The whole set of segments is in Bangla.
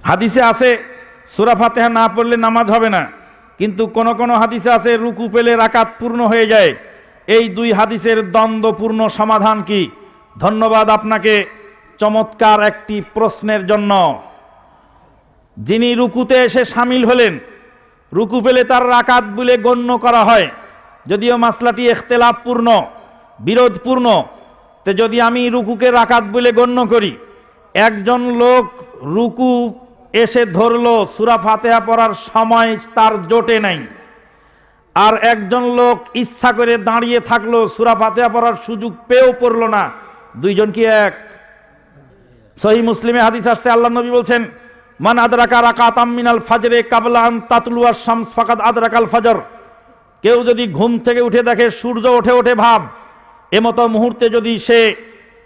হাদিসে আছে সূরা ফাতিহা না পড়লে নামাজ হবে না, কিন্তু কোন কোন হাদিসে আছে রুকু পেলে রাকাত পূর্ণ হয়ে যায়। এই দুই হাদিসের দ্বন্দ্বপূর্ণ সমাধান কি? ধন্যবাদ আপনাকে চমৎকার একটি প্রশ্নের জন্য। যিনি রুকুতে এসে শামিল হলেন, রুকু পেলে তার রাকাত বলে গণ্য করা হয়, যদিও মাসলাটি ইখতিলাফপূর্ণ, বিরোধপূর্ণ। তো যদি আমি রুকুকে রাকাত বলে গণ্য করি, একজন লোক রুকু এসে ধরলো, সূরা ফাতিহা পড়ার সময় তার জোটে নাই, আর একজন লোক ইচ্ছা করে দাঁড়িয়ে থাকলো, সূরা ফাতিহা পড়ার সুযোগ পেয়েও পড়লো না, দুইজন কি এক? সহিহ মুসলিমে হাদিস আসছে, আল্লাহর নবী বলছেন, মান আদরাকা রাকাতাম মিনাল ফাজরে কাবলা আন তাতলুয়া শামস ফাকাদ আদরাকাল ফজর। কেউ যদি ঘুম থেকে উঠে দেখে সূর্য ওঠে ভাব, এমতো মুহূর্তে যদি সে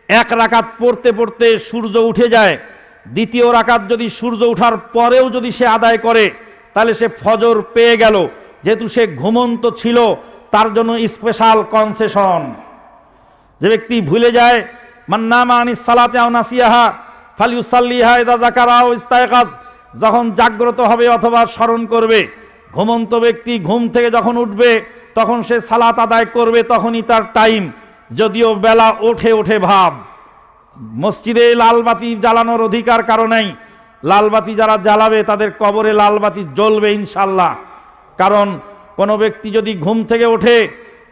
এক রাকাত পড়তে পড়তে সূর্য উঠে যায়, দ্বিতীয় রাকাত যদি সূর্য ওঠার পরেও যদি সে আদায় করে, তাহলে সে ফজর পেয়ে গেল। যেহেতু সে ঘুমন্ত ছিল, তার জন্য স্পেশাল কনসেশন। যে ব্যক্তি ভুলে যায়, মান নামা আনিস সালাতে আও নাসিয়াহা ফালিউসাল্লিহা ইযা যাকারা আও ইস্তায়কাজ, যখন জাগ্রত হবে অথবা স্মরণ করবে। ঘুমন্ত ব্যক্তি ঘুম থেকে যখন উঠবে তখন সে সালাত আদায় করবে, তখনই তার টাইম, যদিও বেলা ওঠে ভাব। মসজিদে লালবাতি জ্বালানোর অধিকার কারো নাই। লালবাতি যারা জ্বালাবে তাদের কবরে লালবাতি জ্বলবে ইনশাল্লাহ। কারণ কোনো ব্যক্তি যদি ঘুম থেকে ওঠে,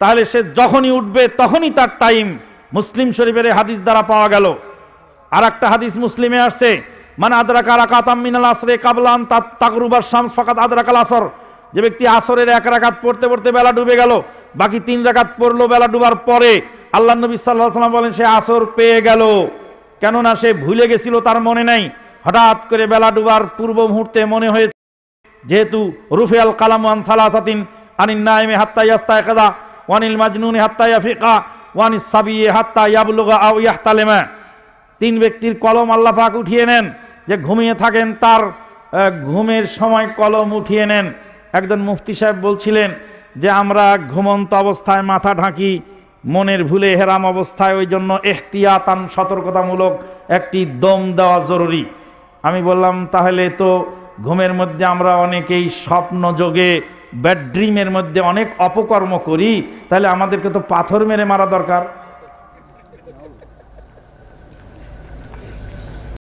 তাহলে সে যখনই উঠবে তখনই তার টাইম। মুসলিম শরীফের হাদিস দ্বারা পাওয়া গেল। আর একটা হাদিস মুসলিমে আসছে, মান আদরাকা রাকাতাম মিনাল আসরে কাবলা আন তাগরুবা শামস ফাকাদ আদরাকাল আসর। যে ব্যক্তি আসরের এক রাকাত পড়তে পড়তে বেলা ডুবে গেল, বাকি 3 রাকাত পড়লো বেলা ডুবার পরে, আল্লাহ নবী সাল্লাল্লাহু আলাইহি ওয়াসাল্লাম বলেন সে আসর পেয়ে গেল। কেননা সে ভুলে গেছিল, তার মনে নাই। হঠাৎ করে বেলা ডুবার পূর্ব মুহূর্তে মনে হয়েছে, যেহেতু রুফিয়াল কালামু আন সালাসাতিন আনিন নাইমি হাত্তা ইয়াস্তায়কিযা ওয়া আনিল মাজনুনি হাত্তা ইয়াফিকা ওয়া আনিস সাবিয়্যি হাত্তা ইয়াবলুগা আও ইয়াহতালিমা। 3 ব্যক্তির কলম আল্লাহ পাক উঠিয়ে নেন। যে ঘুমিয়ে থাকেন তার ঘুমের সময় কলম উঠিয়ে নেন। একজন মুফতি সাহেব বলছিলেন যে আমরা ঘুমন্ত অবস্থায় মাথা ঢাকি, মনের ভুলে হেরাম অবস্থায়, ওই জন্য এহতিয়াতান সতর্কতামূলক একটি দম দেওয়া জরুরি। আমি বললাম তাহলে তো ঘুমের মধ্যে আমরা অনেকেই স্বপ্ন যোগে ব্যাড ড্রিমের মধ্যে অনেক অপকর্ম করি, তাহলে আমাদেরকে তো পাথর মেরে মারা দরকার।